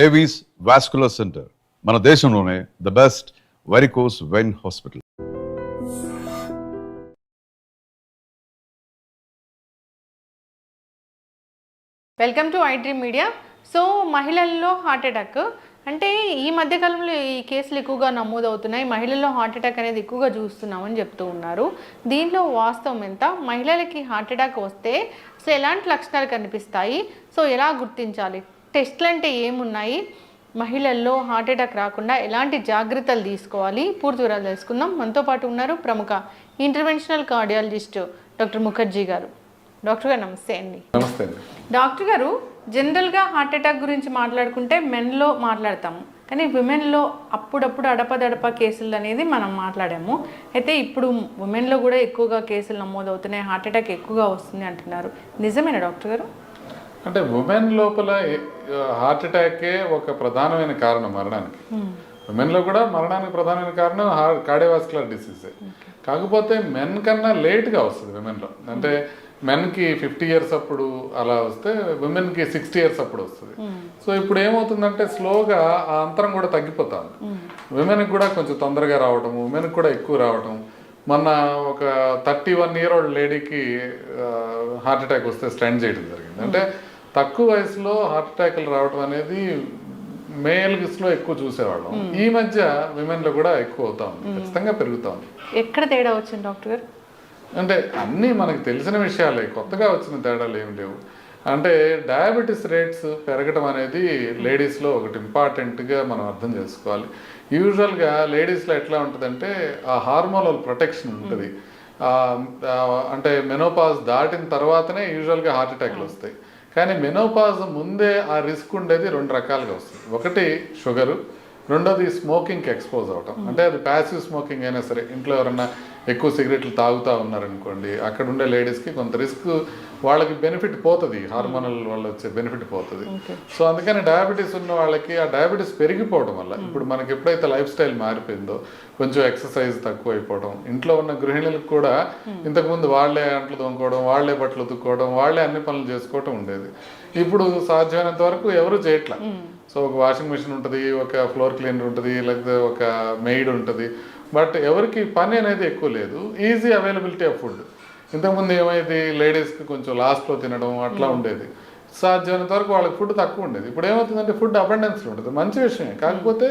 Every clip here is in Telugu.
ఏవీస్ వాస్కులర్ సెంటర్ మన దేశంలోనే the best varicose vein hospital. Welcome to I dream media. So మహిళల్లో హార్ట్ అటాక్ అంటే ఈ మధ్యకాలంలో ఈ కేసులు ఎక్కువగా నమోదవుతున్నాయి. మహిళల్లో హార్ట్ అటాక్ అనేది ఎక్కువగా చూస్తున్నామని చెప్తూ ఉన్నారు. దీంట్లో వాస్తవం ఎంత? మహిళలకి హార్ట్ అటాక్ వస్తే అసలు ఎలాంటి లక్షణాలు కనిపిస్తాయి? సో ఎలా గుర్తించాలి? టెస్ట్లు అంటే ఏమున్నాయి? మహిళల్లో హార్ట్ అటాక్ రాకుండా ఎలాంటి జాగ్రత్తలు తీసుకోవాలి? పూర్తి వివరాలు తెలుసుకుందాం. మనతో పాటు ఉన్నారు ప్రముఖ ఇంటర్వెన్షనల్ కార్డియాలజిస్ట్ డాక్టర్ ముఖర్జీ గారు. డాక్టర్ గారు నమస్తే అండి. నమస్తే అండి. డాక్టర్ గారు, జనరల్గా హార్ట్ అటాక్ గురించి మాట్లాడుకుంటే మెన్లో మాట్లాడతాము, కానీ విమెన్లో అప్పుడప్పుడు అడపదడప కేసులు అనేది మనం మాట్లాడాము. అయితే ఇప్పుడు ఉమెన్లో కూడా ఎక్కువగా కేసులు నమోదవుతున్నాయి, హార్ట్ అటాక్ ఎక్కువగా వస్తుంది అంటున్నారు. నిజమేనా డాక్టర్ గారు? అంటే ఉమెన్ లోపల హార్ట్ అటాకే ఒక ప్రధానమైన కారణం మరణానికి. ఉమెన్లో కూడా మరణానికి ప్రధానమైన కారణం కార్డియోవాస్కులర్ డిసీజే. కాకపోతే మెన్ కన్నా లేట్గా వస్తుంది విమెన్లో. అంటే మెన్కి 50 years అప్పుడు అలా వస్తే ఉమెన్కి 60 years అప్పుడు వస్తుంది. సో ఇప్పుడు ఏమవుతుందంటే స్లోగా ఆ అంతరం కూడా తగ్గిపోతుంది. ఉమెన్కి కూడా కొంచెం తొందరగా రావటం, ఉమెన్కి కూడా ఎక్కువ రావటం. మొన్న ఒక 31-year-old లేడీకి హార్ట్ అటాక్ వస్తే స్టెంట్ చేయడం జరిగింది. అంటే తక్కువ వయసులో హార్ట్ అటాక్లు రావడం అనేది మేల్స్లో ఎక్కువ చూసేవాళ్ళం. ఈ మధ్య విమెన్లో కూడా ఎక్కువ అవుతా ఉంది, ఖచ్చితంగా పెరుగుతా ఉంది. ఎక్కడ తేడా వచ్చింది డాక్టర్ గారు? అంటే అన్నీ మనకు తెలిసిన విషయాలే, కొత్తగా వచ్చిన తేడాలు ఏమి లేవు. అంటే డయాబెటీస్ రేట్స్ పెరగడం అనేది లేడీస్లో ఒకటి ఇంపార్టెంట్గా మనం అర్థం చేసుకోవాలి. యూజువల్గా లేడీస్లో ఎట్లా ఉంటుందంటే ఆ హార్మోనల్ ప్రొటెక్షన్ ఉంటుంది. అంటే మెనోపాజ్ దాటిన తర్వాతనే యూజువల్గా హార్ట్ అటాక్లు వస్తాయి. కానీ మెనోపాజ్ ముందే ఆ రిస్క్ ఉండేది 2 రకాలుగా వస్తుంది. ఒకటి షుగరు, రెండోది స్మోకింగ్కి ఎక్స్పోజ్ అవటం. అంటే అది ప్యాసివ్ స్మోకింగ్ అయినా సరే, ఇంట్లో ఎవరన్నా ఎక్కువ సిగరెట్లు తాగుతూ ఉన్నారనుకోండి, అక్కడ ఉండే లేడీస్కి కొంత రిస్క్, వాళ్ళకి బెనిఫిట్ పోతుంది, హార్మోనల్ వల్ల వచ్చే బెనిఫిట్ పోతుంది. సో అందుకని డయాబెటీస్ ఉన్న వాళ్ళకి ఆ డయాబెటీస్ పెరిగిపోవడం వల్ల ఇప్పుడు మనకి ఎప్పుడైతే లైఫ్ స్టైల్ మారిపోయిందో, కొంచెం ఎక్సర్సైజ్ తక్కువ అయిపోవడం, ఇంట్లో ఉన్న గృహిణులకు కూడా ఇంతకుముందు వాళ్ళే అంట్లు తోముకోవడం, వాళ్ళే బట్టలు ఉతుక్కోవడం, వాళ్ళే అన్ని పనులు చేసుకోవటం ఉండేది. ఇప్పుడు సాధ్యమైనంత వరకు ఎవరు చేయట్లా. సో ఒక వాషింగ్ మిషన్ ఉంటుంది, ఒక ఫ్లోర్ క్లీనర్ ఉంటుంది, లేకపోతే ఒక మెయిడ్ ఉంటుంది. బట్ ఎవరికి పని అనేది ఎక్కువ లేదు, ఈజీ అవైలబిలిటీ ఆఫ్ ఫుడ్. ఇంతకుముందు ఏమైంది, లేడీస్కి కొంచెం లాస్ట్లో తినడం అట్లా ఉండేది. సాధ్యమైనంత వరకు వాళ్ళకి ఫుడ్ తక్కువ ఉండేది. ఇప్పుడు ఏమవుతుందంటే ఫుడ్ అబండెన్స్లో ఉంటుంది, మంచి విషయమే. కాకపోతే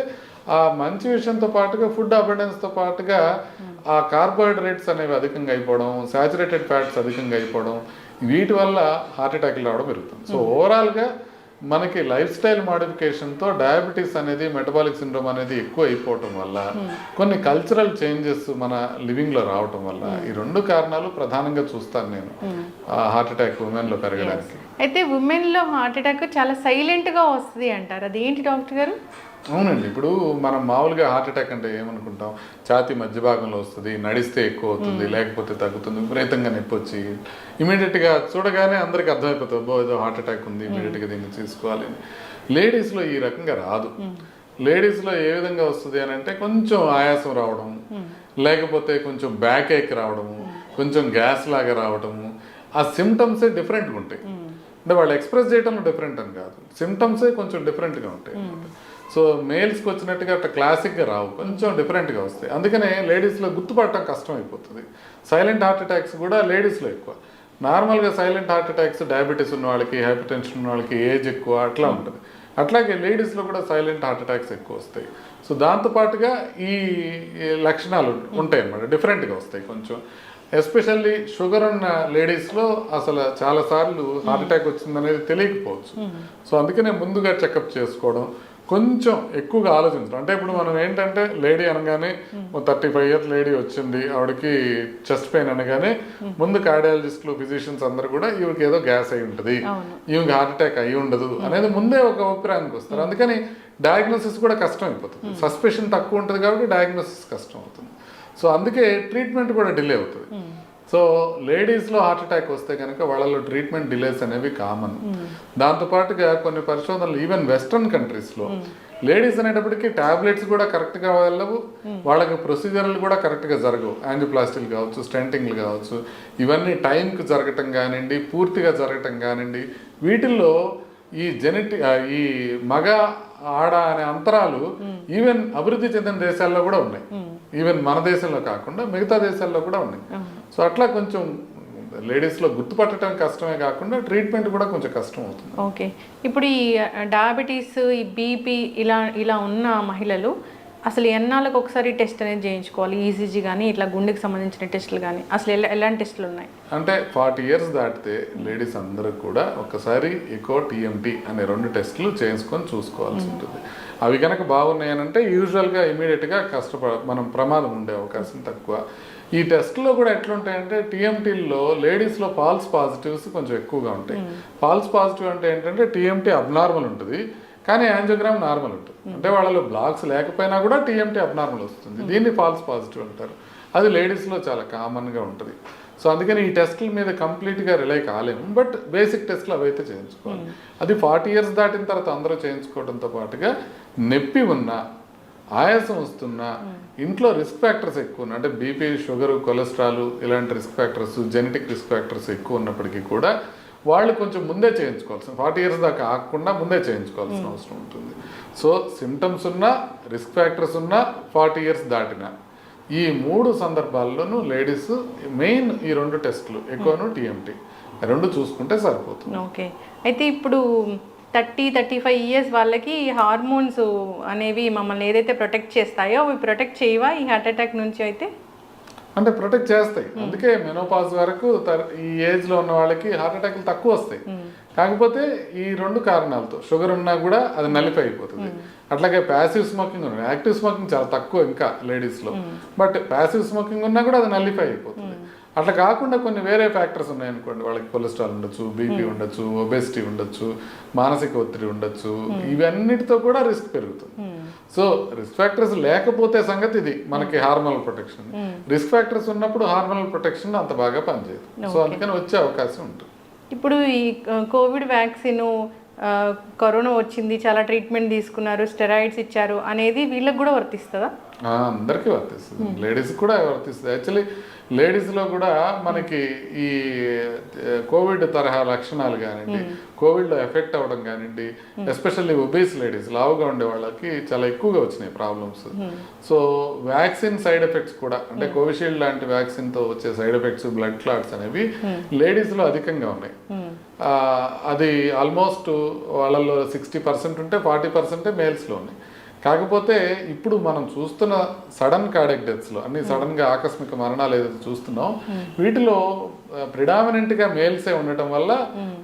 ఆ మంచి విషయంతో పాటుగా ఫుడ్ అబండెన్స్తో పాటుగా ఆ కార్బోహైడ్రేట్స్ అనేవి అధికంగా అయిపోవడం, శాచురేటెడ్ ఫ్యాట్స్ అధికంగా అయిపోవడం, వీటి వల్ల హార్ట్ అటాక్లు రావడం పెరుగుతుంది. సో ఓవరాల్గా మనకి లైఫ్ స్టైల్ మాడిఫికేషన్తో డయాబెటీస్ అనేది, మెటబాలిక్ సిండ్రోమ్ అనేది ఎక్కువ అయిపోవటం వల్ల, కొన్ని కల్చరల్ చేంజెస్ మన లివింగ్లో రావటం వల్ల, ఈ 2 కారణాలు ప్రధానంగా చూస్తాను నేను హార్ట్ అటాక్ ఉమెన్లో పెరగడానికి. అయితే ఉమెన్లో హార్ట్ అటాక్ చాలా సైలెంట్గా వస్తుంది అంటారు, అది ఏంటి డాక్టర్ గారు? అవునండి. ఇప్పుడు మనం మామూలుగా హార్ట్ అటాక్ అంటే ఏమనుకుంటాం, ఛాతీ మధ్య భాగంలో వస్తుంది, నడిస్తే ఎక్కువ అవుతుంది, లేకపోతే తగ్గుతుంది, విపరీతంగా నొప్పి వచ్చి ఇమీడియట్గా చూడగానే అందరికీ అర్థమైపోతుంది, ఏదో హార్ట్ అటాక్ ఉంది, ఇమీడియట్గా దీన్ని తీసుకోవాలి. లేడీస్లో ఈ రకంగా రాదు. లేడీస్లో ఏ విధంగా వస్తుంది అని అంటే కొంచెం ఆయాసం రావడం, లేకపోతే కొంచెం బ్యాక్ ఏక్ రావడము, కొంచెం గ్యాస్ లాగా రావడము, ఆ సిమ్టమ్సే డిఫరెంట్గా ఉంటాయి. అంటే వాళ్ళు ఎక్స్ప్రెస్ చేయడంలో డిఫరెంట్ అని కాదు, సిమ్టమ్సే కొంచెం డిఫరెంట్గా ఉంటాయి. సో మేల్స్కి వచ్చినట్టుగా అట్లా క్లాసిక్గా రావు, కొంచెం డిఫరెంట్గా వస్తాయి. అందుకనే లేడీస్లో గుర్తుపట్టడం కష్టం అయిపోతుంది. సైలెంట్ హార్ట్ అటాక్స్ కూడా లేడీస్లో ఎక్కువ. నార్మల్గా సైలెంట్ హార్ట్ అటాక్స్ డయాబెటీస్ ఉన్న వాళ్ళకి, హైపర్ టెన్షన్ ఉన్న వాళ్ళకి, ఏజ్ ఎక్కువ అట్లా ఉంటుంది. అట్లాగే లేడీస్లో కూడా సైలెంట్ హార్ట్ అటాక్స్ ఎక్కువ వస్తాయి. సో దాంతోపాటుగా ఈ లక్షణాలు ఉంటాయి అన్నమాట, డిఫరెంట్గా వస్తాయి కొంచెం. ఎస్పెషల్లీ షుగర్ ఉన్న లేడీస్లో అసలు చాలాసార్లు హార్ట్ అటాక్ వచ్చిందనేది తెలియకపోవచ్చు. సో అందుకనే ముందుగా చెకప్ చేసుకోవడం, కొంచెం ఎక్కువగా ఆలోచించడం. అంటే ఇప్పుడు మనం ఏంటంటే లేడీ అనగానే 35 years లేడీ వచ్చింది, ఆవిడకి చెస్ట్ పెయిన్ అనగానే ముందు కార్డియాలజిస్టులు, ఫిజిషియన్స్ అందరూ కూడా ఈవికి ఏదో గ్యాస్ అయి ఉంటుంది, ఈవికి హార్ట్ అటాక్ అయి ఉండదు అనేది ముందే ఒక అభిప్రాయానికి వస్తారు. అందుకని డయాగ్నోసిస్ కూడా కష్టం అయిపోతుంది. సస్పెషన్ తక్కువ ఉంటుంది కాబట్టి డయాగ్నోసిస్ కష్టం అవుతుంది. సో అందుకే ట్రీట్మెంట్ కూడా డిలే అవుతుంది. సో లేడీస్లో హార్ట్ అటాక్ వస్తే కనుక వాళ్ళలో ట్రీట్మెంట్ డిలేస్ అనేవి కామన్. దాంతోపాటుగా కొన్ని పరిశోధనలు ఈవెన్ వెస్ట్రన్ కంట్రీస్లో లేడీస్ అనేటప్పటికీ ట్యాబ్లెట్స్ కూడా కరెక్ట్గా వెళ్ళవు, వాళ్ళకి ప్రొసీజర్లు కూడా కరెక్ట్గా జరగవు. యాంజియోప్లాస్టీలు కావచ్చు, స్టెంటింగ్లు కావచ్చు, ఇవన్నీ టైంకి జరగటం కానివ్వండి, పూర్తిగా జరగటం కానివ్వండి, వీటిల్లో ఈ మగ ఆడ అనే అంతరాలు ఈవెన్ అభివృద్ధి చెందిన దేశాల్లో కూడా ఉన్నాయి. ఈవెన్ మన దేశంలో కాకుండా మిగతా దేశాల్లో కూడా ఉన్నాయి. సో అట్లా కొంచెం లేడీస్లో గుర్తుపట్టడం కష్టమే కాకుండా ట్రీట్మెంట్ కూడా కొంచెం కష్టం అవుతుంది. ఓకే, ఇప్పుడు ఈ డయాబెటీస్, ఈ బీపీ ఇలా ఉన్న మహిళలు అసలు ఎన్నాళ్ళకు ఒకసారి టెస్ట్ అనేది చేయించుకోవాలి? ఈసీజీ కానీ ఇట్లా గుండెకి సంబంధించిన టెస్టులు కానీ అసలు ఎలాంటి టెస్టులు ఉన్నాయి? అంటే 40 years దాటితే లేడీస్ అందరూ కూడా ఒకసారి ఎకో టీఎంటీ అనే 2 టెస్టులు చేయించుకొని చూసుకోవాల్సి ఉంటుంది. అవి కనుక బాగున్నాయనంటే యూజువల్గా ఇమీడియట్గా మనం ప్రమాదం ఉండే అవకాశం తక్కువ. ఈ టెస్ట్లో కూడా ఎట్లుంటాయంటే టీఎంటీల్లో లేడీస్లో ఫాల్స్ పాజిటివ్స్ కొంచెం ఎక్కువగా ఉంటాయి. ఫాల్స్ పాజిటివ్ అంటే ఏంటంటే టీఎంటీ అబ్నార్మల్ ఉంటుంది కానీ యాంజియోగ్రామ్ నార్మల్ ఉంటుంది. అంటే వాళ్ళలో బ్లాక్స్ లేకపోయినా కూడా టీఎంటీ అబ్నార్మల్ వస్తుంది. దీన్ని ఫాల్స్ పాజిటివ్ అంటారు. అది లేడీస్లో చాలా కామన్గా ఉంటుంది. సో అందుకని ఈ టెస్టుల మీద కంప్లీట్గా రిలై కాలేము. బట్ బేసిక్ టెస్టులు అవైతే చేయించుకోవాలి. అది 40 years దాటిన తర్వాత అందరూ చేయించుకోవడంతో పాటుగా నొప్పి ఉన్నా, ఆయాసం వస్తున్నా, ఇంట్లో రిస్క్ ఫ్యాక్టర్స్ ఎక్కువ ఉన్నాయి, అంటే బీపీ, షుగర్, కొలెస్ట్రాల్ ఇలాంటి risk factors, genetic risk factors ఎక్కువ ఉన్నప్పటికీ కూడా వాళ్ళు కొంచెం ముందే చేయించుకోవాల్సిన 40 years దాకా ఆగకుండా ముందే చేయించుకోవాల్సిన అవసరం ఉంటుంది. సో సిమ్టమ్స్ ఉన్నా, రిస్క్ ఫ్యాక్టర్స్ ఉన్నా, 40 years దాటినా ఈ 3 సందర్భాల్లోనూ లేడీస్ మెయిన్ ఈ 2 టెస్టులు ఎకోను టీఎంటీ 2 చూసుకుంటే సరిపోతుంది. ఓకే, అయితే ఇప్పుడు 30-35 years వాళ్ళకి హార్మోన్స్ అనేవి మమ్మల్ని ఏదైతే ప్రొటెక్ట్ చేస్తాయో అవి ప్రొటెక్ట్ చేయవా ఈ హార్ట్ అటాక్ నుంచి? అయితే అంటే ప్రొటెక్ట్ చేస్తాయి. అందుకే మెనోపాజ్ వరకు ఈ ఏజ్లో ఉన్న వాళ్ళకి హార్ట్ అటాక్లు తక్కువ వస్తాయి. కాకపోతే ఈ 2 కారణాలతో షుగర్ ఉన్నా కూడా అది నలిఫై అయిపోతుంది. అట్లాగే ప్యాసివ్ స్మోకింగ్ ఉన్నా, యాక్టివ్ స్మోకింగ్ చాలా తక్కువ ఇంకా లేడీస్లో, బట్ ప్యాసివ్ స్మోకింగ్ ఉన్నా కూడా అది నలిఫై అయిపోతుంది. అట్లా కాకుండా కొన్ని వేరే ఫ్యాక్టర్స్ ఉన్నాయనుకోండి, వాళ్ళకి కొలెస్ట్రాల్ ఉండొచ్చు, బీపీ ఉండొచ్చు, ఒబెసిటీ ఉండొచ్చు, మానసిక ఒత్తిడి ఉండొచ్చు, ఇవన్నిటితో కూడా రిస్క్ పెరుగుతుంది. సో రిస్క్ ఫ్యాక్టర్స్ లేకపోతే సంగతి ఇది మనకి హార్మోనల్ ప్రొటెక్షన్. రిస్క్ ఫ్యాక్టర్స్ ఉన్నప్పుడు హార్మోనల్ ప్రొటెక్షన్ అంత బాగా పనిచేయదు. సో అందుకని వచ్చే అవకాశం ఉంటుంది. ఇప్పుడు ఈ కోవిడ్ వ్యాక్సిన్, కరోనా వచ్చింది, చాలా ట్రీట్మెంట్ తీసుకున్నారు, స్టెరాయిడ్స్ ఇచ్చారు అనేది వీళ్ళకి కూడా వర్తిస్తుందా? అందరికీ వర్తిస్తుంది, లేడీస్కి కూడా వర్తిస్తుంది. యాక్చువల్లీ లేడీస్లో కూడా మనకి ఈ కోవిడ్ తరహా లక్షణాలు కానివ్వండి, కోవిడ్లో ఎఫెక్ట్ అవ్వడం కానివ్వండి, ఎస్పెషల్లీ ఒబేస్ లేడీస్, లావుగా ఉండే వాళ్ళకి చాలా ఎక్కువగా వచ్చినాయి problems. So vaccine side effects కూడా, అంటే కోవిషీల్డ్ లాంటి వ్యాక్సిన్తో వచ్చే సైడ్ ఎఫెక్ట్స్, బ్లడ్ క్లాట్స్ అనేవి లేడీస్లో అధికంగా ఉన్నాయి. అది ఆల్మోస్ట్ వాళ్ళల్లో 60% ఉంటే 40% మేల్స్లో ఉన్నాయి. కాకపోతే ఇప్పుడు మనం చూస్తున్న సడన్ కార్డియక్ డెత్స్లో, అన్ని సడన్గా ఆకస్మిక మరణాలు ఏదైతే చూస్తున్నాం, వీటిలో ప్రిడామినెంట్గా మేల్సే ఉండటం వల్ల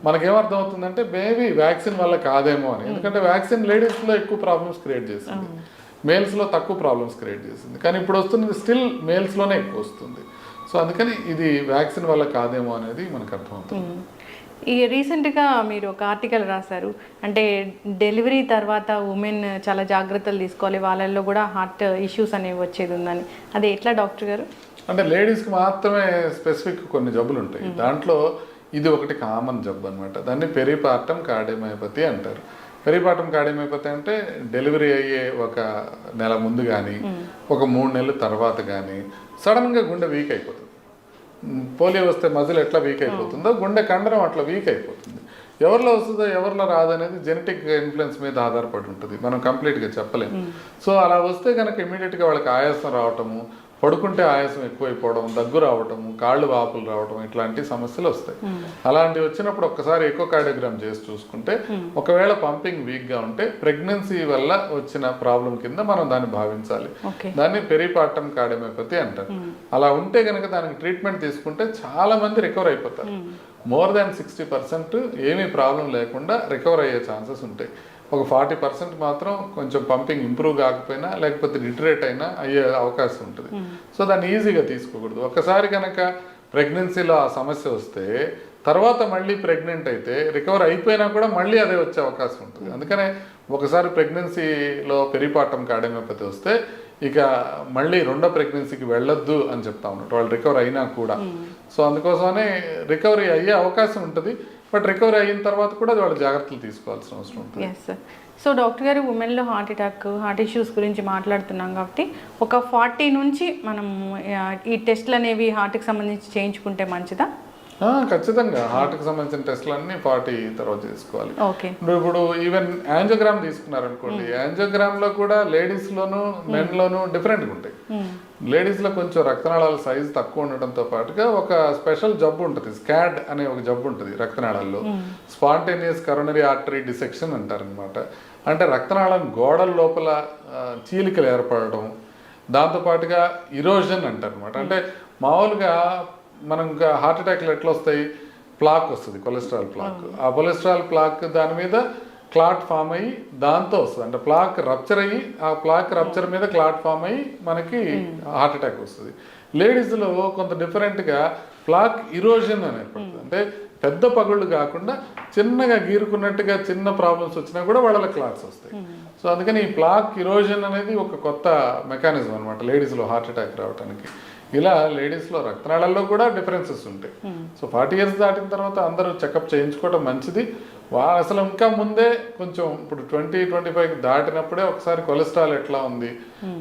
మనకేమర్థం అవుతుందంటే మేబీ వ్యాక్సిన్ వల్ల కాదేమో అని. ఎందుకంటే వ్యాక్సిన్ లేడీస్లో ఎక్కువ ప్రాబ్లమ్స్ క్రియేట్ చేసింది, మేల్స్లో తక్కువ ప్రాబ్లమ్స్ క్రియేట్ చేసింది. కానీ ఇప్పుడు వస్తున్నది స్టిల్ మేల్స్లోనే ఎక్కువ వస్తుంది. సో అందుకని ఇది వ్యాక్సిన్ వల్ల కాదేమో అనేది మనకు అర్థమవుతుంది. ఈ రీసెంట్గా మీరు ఒక ఆర్టికల్ రాశారు, అంటే డెలివరీ తర్వాత ఉమెన్ చాలా జాగ్రత్తలు తీసుకోవాలి, వాళ్ళల్లో కూడా హార్ట్ ఇష్యూస్ అనేవి వచ్చేది ఉందని. అది ఎట్లా డాక్టర్ గారు? అంటే లేడీస్కి మాత్రమే స్పెసిఫిక్ కొన్ని జబ్బులు ఉంటాయి. దాంట్లో ఇది ఒకటి కామన్ జబ్బు అనమాట. దాన్ని పెరిపార్టమ్ కార్డియోమయోపతి అంటారు. పెరిపార్టమ్ కార్డియోమయోపతి అంటే డెలివరీ అయ్యే 1 నెల ముందు కానీ, ఒక 3 నెలల తర్వాత కానీ సడన్గా గుండె వీక్ అయిపోతుంది. పోలియో వస్తే మజిల్ ఎట్లా వీక్ అయిపోతుందో గుండె కండరం అట్లా వీక్ అయిపోతుంది. ఎవరిలో వస్తుందో ఎవరిలో రాదనేది జెనెటిక్ ఇన్ఫ్లుయెన్స్ మీద ఆధారపడి ఉంటుంది, మనం కంప్లీట్గా చెప్పలేము. సో అలా వస్తే కనుక ఇమీడియట్గా వాళ్ళకి ఆయాసం రావటము, పడుకుంటే ఆయాసం ఎక్కువైపోవడం, దగ్గు రావటము, కాళ్ళు వాపులు రావటం, ఇట్లాంటి సమస్యలు వస్తాయి. అలాంటివి వచ్చినప్పుడు ఒక్కసారి ఎకోకార్డియోగ్రామ్ చేసి చూసుకుంటే ఒకవేళ పంపింగ్ వీక్గా ఉంటే ప్రెగ్నెన్సీ వల్ల వచ్చిన ప్రాబ్లం కింద మనం దాన్ని భావించాలి. దాన్ని పెరిపార్టమ్ కార్డియోమయోపతి అంటారు. అలా ఉంటే కనుక దానికి ట్రీట్మెంట్ తీసుకుంటే చాలా మంది రికవర్ అయిపోతారు. మోర్ దాన్ 60% ఏమీ ప్రాబ్లం లేకుండా రికవర్ అయ్యే ఛాన్సెస్ ఉంటాయి. ఒక 40% మాత్రం కొంచెం పంపింగ్ ఇంప్రూవ్ కాకపోయినా, లేకపోతే డిటరేట్ అయినా అయ్యే అవకాశం ఉంటుంది. సో దాన్ని ఈజీగా తీసుకోకూడదు. ఒకసారి కనుక ప్రెగ్నెన్సీలో ఆ సమస్య వస్తే తర్వాత మళ్ళీ ప్రెగ్నెంట్ అయితే రికవర్ అయిపోయినా కూడా మళ్ళీ అదే వచ్చే అవకాశం ఉంటుంది. అందుకనే ఒకసారి ప్రెగ్నెన్సీలో పెరిపార్టమ్ కార్డియోమయోపతి వస్తే ఇక మళ్ళీ 2వ ప్రెగ్నెన్సీకి వెళ్ళొద్దు అని చెప్తా ఉన్నట్టు, వాళ్ళు రికవర్ అయినా కూడా. సో అందుకోసమనే రికవరీ అయ్యే అవకాశం ఉంటుంది, బట్ రికవరీ అయిన తర్వాత కూడా వాళ్ళు జాగ్రత్తలు తీసుకోవాల్సిన అవసరం ఉంటుంది. Yes sir. సో డాక్టర్ గారు, ఉమెన్లో హార్ట్ అటాక్, హార్ట్ ఇష్యూస్ గురించి మాట్లాడుతున్నాం కాబట్టి ఒక 40 నుంచి మనం ఈ టెస్ట్లు అనేవి హార్ట్కి సంబంధించి చేయించుకుంటే మంచిదా? ఖచ్చితంగా హార్ట్కి సంబంధించిన టెస్ట్లు అన్ని 40 తర్వాత చేసుకోవాలి. ఓకే. ఇప్పుడు ఈవెన్ యాంజియోగ్రామ్ తీసుకున్నారనుకోండి, యాంజియోగ్రామ్లో కూడా లేడీస్లోను మెన్లోను డిఫరెంట్గా ఉంటాయి. లేడీస్లో కొంచెం రక్తనాళాల సైజు తక్కువ ఉండటంతో పాటుగా ఒక స్పెషల్ జబ్బు ఉంటుంది, స్కాడ్ అనే ఒక జబ్బు ఉంటుంది రక్తనాళాల్లో, స్పాంటేనియస్ కరోనరీ ఆర్టరీ డిసెక్షన్ అంటారనమాట. అంటే రక్తనాళం గోడల లోపల చీలికలు ఏర్పడడం, దాంతోపాటుగా ఇరోజన్ అంటారు అనమాట. అంటే మామూలుగా మనం ఇంకా హార్ట్ అటాక్లు ఎట్లా వస్తాయి, ప్లాక్ వస్తుంది, కొలెస్ట్రాల్ ప్లాక్. ఆ కొలెస్ట్రాల్ ప్లాక్ దాని మీద క్లాట్ ఫామ్ అయ్యి దాంతో వస్తుంది. అంటే ప్లాక్ రప్చర్ అయ్యి ఆ ప్లాక్ రప్చర్ మీద క్లాట్ ఫామ్ అయ్యి మనకి హార్ట్ అటాక్ వస్తుంది. లేడీస్లో కొంత డిఫరెంట్గా ప్లాక్ ఇరోజన్ అని ఏర్పడుతుంది. అంటే పెద్ద పగుళ్ళు కాకుండా చిన్నగా గీరుకున్నట్టుగా చిన్న ప్రాబ్లమ్స్ వచ్చినా కూడా వాళ్ళ క్లాట్స్ వస్తాయి. సో అందుకని ఈ ప్లాక్ ఇరోజన్ అనేది ఒక కొత్త మెకానిజం అనమాట లేడీస్లో హార్ట్ అటాక్ రావడానికి. ఇలా లేడీస్లో రక్తనాళాల్లో కూడా డిఫరెన్సెస్ ఉంటాయి. సో 40 years దాటిన తర్వాత అందరూ చెకప్ చేయించుకోవడం మంచిది. అసలు ఇంకా ముందే కొంచెం ఇప్పుడు 20-25 దాటినప్పుడే ఒకసారి కొలెస్ట్రాల్ ఎట్లా ఉంది,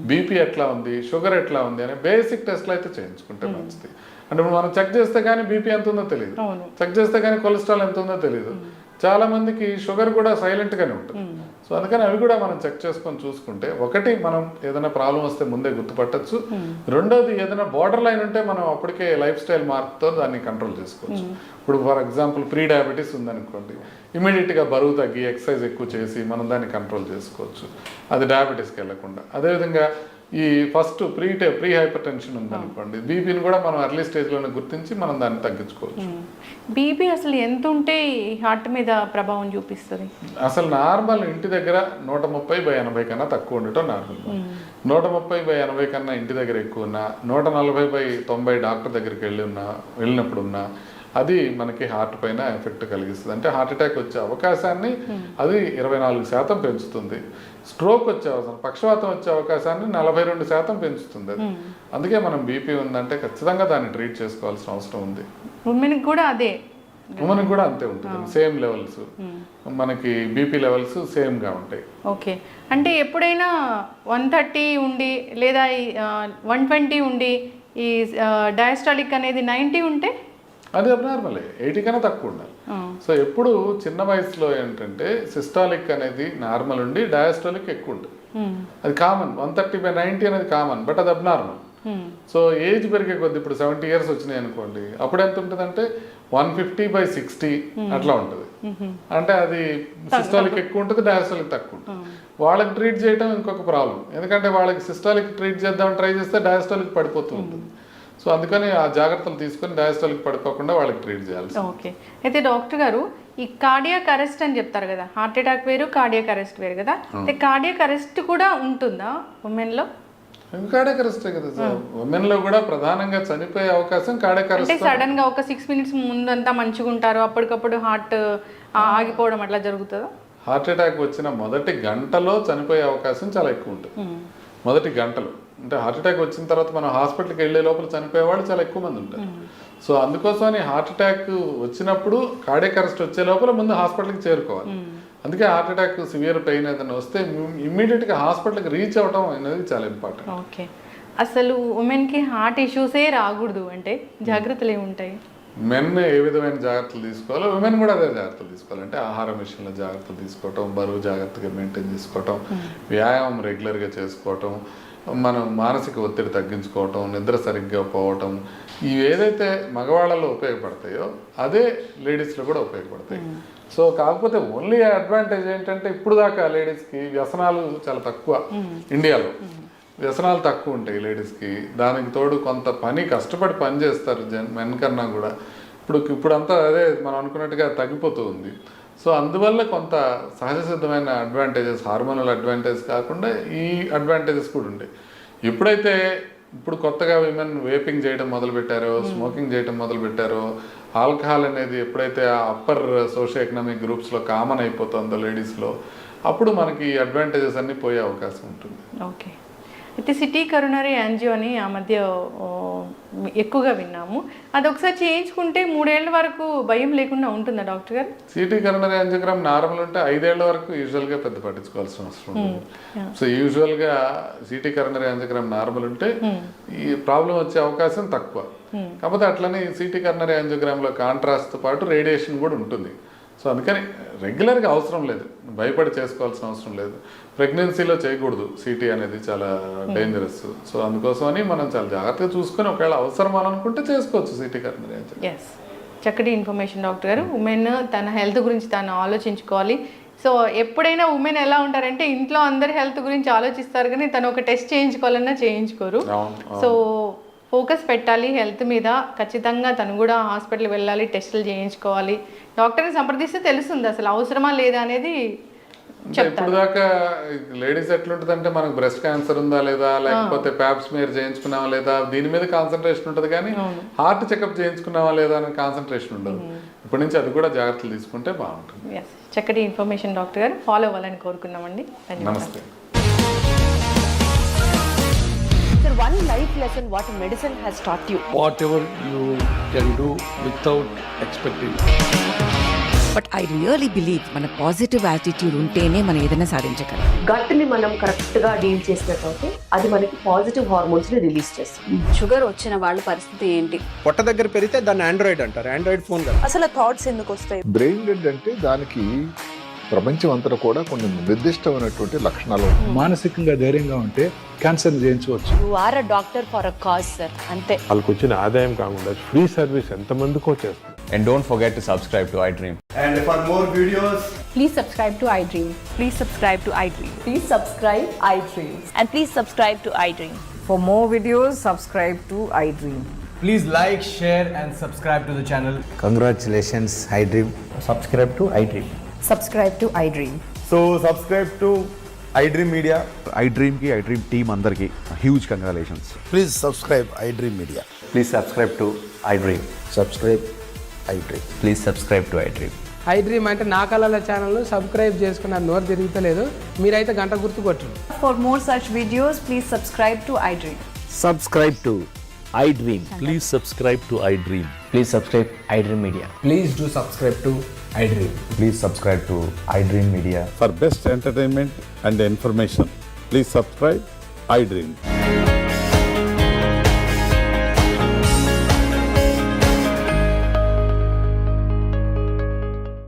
బీపీ ఎట్లా ఉంది, షుగర్ ఎట్లా ఉంది అనే బేసిక్ టెస్ట్లు అయితే చేయించుకుంటే మంచిది. అంటే ఇప్పుడు మనం చెక్ చేస్తే కానీ బీపీ ఎంత ఉందో తెలియదు, చెక్ చేస్తే కానీ కొలెస్ట్రాల్ ఎంత ఉందో తెలియదు. చాలా మందికి షుగర్ కూడా సైలెంట్గానే ఉంటుంది. సో అందుకని అవి కూడా మనం చెక్ చేసుకొని చూసుకుంటే, ఒకటి మనం ఏదైనా ప్రాబ్లం వస్తే ముందే గుర్తుపట్టచ్చు, రెండోది ఏదైనా బార్డర్ లైన్ ఉంటే మనం అప్పటికే లైఫ్ స్టైల్ మార్పుతో దాన్ని కంట్రోల్ చేసుకోవచ్చు. ఇప్పుడు ఫర్ ఎగ్జాంపుల్ ప్రీ డయాబెటీస్ ఉందనుకోండి, ఇమీడియట్గా బరువు తగ్గి ఎక్సర్సైజ్ ఎక్కువ చేసి మనం దాన్ని కంట్రోల్ చేసుకోవచ్చు, అది డయాబెటీస్కి వెళ్ళకుండా. అదేవిధంగా ఈ ఫస్ట్ ప్రీ హైపర్ టెన్షన్ ఉందనుకోండి, బీపీని కూడా మనం ఎర్లీ స్టేజ్లోనే గుర్తించి మనం దాన్ని తగ్గించుకోవచ్చు. బీపీ అసలు ఎంత ఉంటే హార్ట్ మీద ప్రభావం చూపిస్తుంది? అసలు నార్మల్ ఇంటి దగ్గర 130/80 కన్నా తక్కువ ఉండటం నార్మల్. 130/80 కన్నా ఇంటి దగ్గర ఎక్కువ ఉన్నా, 140/90 డాక్టర్ దగ్గరికి వెళ్ళినప్పుడు ఉన్నా అది మనకి హార్ట్ పైన ఎఫెక్ట్ కలిగిస్తుంది. అంటే హార్ట్ అటాక్ వచ్చే అవకాశాన్ని అది 24% పెంచుతుంది. స్ట్రోక్ వచ్చే అవకాశం, పక్షవాతం వచ్చే అవకాశాన్ని 42% పెంచుతుంది అది. అందుకే మనం బీపీ ఉందంటే ఖచ్చితంగా దాన్ని ట్రీట్ చేసుకోవాల్సిన అవసరం ఉంది. ఉమెన్కి కూడా అదే, ఉమెన్కి కూడా అంతే ఉంటుంది, సేమ్ లెవెల్స్, మనకి బీపీ లెవెల్స్ సేమ్గా ఉంటాయి. ఓకే. అంటే ఎప్పుడైనా 130 ఉండి లేదా 120 ఉండి ఈ డయాస్టాలిక్ అనేది 90 ఉంటే అది అబ్నార్మలే, 80 కన్నా తక్కువ ఉండాలి. సో ఎప్పుడు చిన్న వయసులో ఏంటంటే సిస్టాలిక్ అనేది నార్మల్ ఉండి డయాస్టాలిక్ ఎక్కువ ఉంటుంది, అది కామన్. 130/90 అనేది కామన్, బట్ అది అబ్నార్మల్. సో ఏజ్ పెరిగే కొద్ది ఇప్పుడు 70 years వచ్చినాయి అనుకోండి, అప్పుడు ఎంత ఉంటుంది అంటే 150/60 అట్లా ఉంటుంది. అంటే అది సిస్టాలిక్ ఎక్కువ ఉంటుంది, డయాస్టాలిక్ తక్కువ ఉంటుంది. వాళ్ళకి ట్రీట్ చేయడం ఇంకొక ప్రాబ్లం, ఎందుకంటే వాళ్ళకి సిస్టాలిక్ ట్రీట్ చేద్దామని ట్రై చేస్తే డయాస్టాలిక్ పడిపోతూ ఉంటుంది. సో అందుకని ఆ జాగ్రత్తలు తీసుకొని డయాస్టాలిక్ పడిపోకుండా వాళ్ళకి ట్రీట్ చేయాలి. ఓకే. అయితే డాక్టర్ గారు, ఈ కార్డియాక్ అరెస్ట్ అని చెప్తారు కదా, హార్ట్ అటాక్ వేరు, కార్డియాక్ అరెస్ట్ వేరు కదా, అయితే కార్డియాక్ అరెస్ట్ కూడా ఉంటుందా ఉమెన్లో? కార్డియాక్ అరెస్టే కదా సార్, ఉమెన్లో కూడా ప్రధానంగా చనిపోయే అవకాశం కార్డియాక్ అరెస్ట్. అంటే సడన్ గా ఒక 6 minutes ముందంతా మంచిగా ఉంటారు, అప్పటికప్పుడు హార్ట్ ఆగిపోవడం అట్లా జరుగుతుందా? హార్ట్ అటాక్ వచ్చిన మొదటి గంటలో చనిపోయే అవకాశం చాలా ఎక్కువ ఉంటుంది. మొదటి గంటలో అంటే హార్ట్ అటాక్ వచ్చిన తర్వాత మనం హాస్పిటల్కి వెళ్ళే లోపల చనిపోయే వాళ్ళు చాలా ఎక్కువ మంది ఉంటారు. సో అందుకోసమని హార్ట్ అటాక్ వచ్చినప్పుడు కార్డియాక్ అరెస్ట్ వచ్చే లోపల ముందు హాస్పిటల్కి చేరుకోవాలి. అందుకే హార్ట్ అటాక్ సివియర్ పెయిన్ ఏదైనా వస్తే ఇమ్మీడియట్గా హాస్పిటల్కి రీచ్ అవ్వడం అనేది చాలా ఇంపార్టెంట్. ఓకే. అసలు ఉమెన్కి హార్ట్ ఇష్యూసే రాకూడదు అంటే జాగ్రత్తలు ఏముంటాయి? మెన్ ఏ విధమైన జాగ్రత్తలు తీసుకోవాలో ఉమెన్ కూడా అదే జాగ్రత్తలు తీసుకోవాలి. అంటే ఆహారం విషయంలో జాగ్రత్తలు తీసుకోవటం, బరువు జాగ్రత్తగా మెయింటైన్ చేసుకోవటం, వ్యాయామం రెగ్యులర్గా చేసుకోవటం, మనం మానసిక ఒత్తిడి తగ్గించుకోవటం, నిద్ర సరిగ్గా పోవటం, ఇవి ఏదైతే మగవాళ్ళలో ఉపయోగపడతాయో అదే లేడీస్లో కూడా ఉపయోగపడతాయి. సో కాకపోతే ఓన్లీ అడ్వాంటేజ్ ఏంటంటే ఇప్పుడు దాకా లేడీస్కి వ్యసనాలు చాలా తక్కువ, ఇండియాలో వ్యసనాలు తక్కువ ఉంటాయి లేడీస్కి. దానికి తోడు కొంత కష్టపడి పని చేస్తారు మెన్ కన్నా కూడా. ఇప్పుడంతా అదే మనం అనుకున్నట్టుగా తగ్గిపోతూ ఉంది. సో అందువల్ల కొంత సహజ సిద్ధమైన అడ్వాంటేజెస్, హార్మోనల్ అడ్వాంటేజ్ కాకుండా ఈ అడ్వాంటేజెస్ కూడా ఉంటాయి. ఇప్పుడు కొత్తగా విమెన్ వేపింగ్ చేయడం మొదలుపెట్టారో, స్మోకింగ్ చేయడం మొదలుపెట్టారో, ఆల్కహాల్ అనేది ఎప్పుడైతే ఆ అప్పర్ సోషియో ఎకనామిక్ గ్రూప్స్లో కామన్ అయిపోతుందో లేడీస్లో, అప్పుడు మనకి అడ్వాంటేజెస్ అన్నీ పోయే అవకాశం ఉంటుంది. ఓకే. అయితే సిటీ కరోనరీ యాంజియో అని ఆ మధ్య ఎక్కువగా విన్నాము. అది ఒకసారి చేయించుకుంటే 3 ఏళ్ల వరకు భయం లేకుండా ఉంటుందా డాక్టర్ గారు? సిటీ కరోనరీ యాంజియోగ్రామ్ నార్మల్ ఉంటే 5 ఏళ్ల వరకు యూజువల్గా పెద్ద పట్టించుకోవాల్సిన అవసరం ఉంటుంది. సో యూజువల్గా సిటీ కరోనరీ యాంజియోగ్రామ్ నార్మల్ ఉంటే ఈ ప్రాబ్లం వచ్చే అవకాశం తక్కువ. కాకపోతే అట్లనే సిటీ కరోనరీ యాంజియోగ్రామ్లో కాంట్రాస్ట్తో పాటు రేడియేషన్ కూడా ఉంటుంది. సో అందుకని రెగ్యులర్గా అవసరం లేదు, భయపడి చేసుకోవాల్సిన అవసరం లేదు. ప్రెగ్నెన్సీలో చేయకూడదు, సిటీ అనేది చాలా డేంజరస్. సో అందుకోసమని మనం చాలా జాగ్రత్తగా చూసుకొని ఒకవేళ అవసరం అని అనుకుంటే చేసుకోవచ్చు సిటీ కరోనరీ యాంజియోగ్రామ్. ఎస్, చక్కటి ఇన్ఫర్మేషన్ డాక్టర్ గారు. ఉమెన్ తన హెల్త్ గురించి తాను ఆలోచించుకోవాలి. సో ఎప్పుడైనా ఉమెన్ ఎలా ఉంటారంటే ఇంట్లో అందరి హెల్త్ గురించి ఆలోచిస్తారు కానీ తను ఒక టెస్ట్ చేయించుకోవాలన్నా చేయించుకోరు. సో ఫోకస్ పెట్టాలి హెల్త్ మీద. ఖచ్చితంగా తను కూడా హాస్పిటల్ వెళ్ళాలి, టెస్టులు చేయించుకోవాలి. డాక్టర్ని సంప్రదిస్తే తెలుస్తుంది అసలు అవసరమా లేదా అనేది. ఇప్పుడు దాకా లేడీస్ ఎట్లుంటుంది అంటే మనకు బ్రెస్ట్ క్యాన్సర్ ఉందా లేదా, లేకపోతే ప్యాప్స్మియర్ చేయించుకున్నావా లేదా, దీని మీద కాన్సన్ట్రేషన్ ఉంటుంది కానీ హార్ట్ చెకప్ చేయించుకున్నావా లేదా అనే కాన్సన్ట్రేషన్ ఉండదు. ఇప్పటి నుంచి అది కూడా జాగ్రత్తలు తీసుకుంటే బాగుంటుంది. చక్కటి ఇన్ఫర్మేషన్ డాక్టర్ గారు, ఫాలో అవ్వాలని కోరుకున్నామండి. నమస్తే. Sir, one life lesson what medicine has taught you. Whatever you can do without expecting. But I really believe మన పాజిటివ్ యాటిట్యూడ్ ఉంటేనే మనం ఏదైనా సాధించగలం. గట్ని మనం కరెక్ట్గా డీల్ చేసినట్లయితే అది మనకి పాజిటివ్ హార్మోన్స్ని రిలీజ్ చేస్తుంది. షుగర్ వచ్చిన వాళ్ళ పరిస్థితి ఏంటి? పొట్ట దగ్గర పెరిగితే దాన్ని ఆండ్రాయిడ్ అంటారు, ఆండ్రాయిడ్ ఫోన్ కదా. అసలు థాట్స్ ఎందుకు వస్తాయి? బ్రెయిన్ డెడ్ అంటే దానికి ప్రపంచం అంతా కూడా కొన్ని నిర్దిష్టమైనటువంటి లక్షణాలు. మానసికంగా ధైర్యంగా ఉంటే క్యాన్సర్ జయించవచ్చు. You are a doctor for a cause sir, అంతే. వాళ్ళకి వచ్చిన ఆదాయం కాకుండా ఫ్రీ సర్వీస్ ఎంతమందికో చేస్తుంది. And don't forget to subscribe to iDream. And for more videos, Please subscribe to iDream. Please subscribe to iDream. Please subscribe iDream. And please subscribe to iDream. For more videos, subscribe to iDream. please like, share and subscribe to the channel. Congratulations, iDream. Subscribe to iDream. Subscribe to iDream. So subscribe to iDream Media. iDream ki iDream team andarki huge congratulations. Please subscribe iDream Media. Please subscribe to iDream. Subscribe iDream. Please subscribe to iDream. iDream అంటే నా కళల ఛానల్ సబ్స్క్రైబ్ చేసుకున్న నోరు తిరుగుతలేదు, మీరైతే గంట గుర్తు కొట్టండి. For more such videos, please subscribe to iDream. Subscribe to iDream. Please subscribe to iDream. Please subscribe iDream Media. Please do subscribe to iDream. Please subscribe to iDream Media. For best entertainment and information, please subscribe iDream.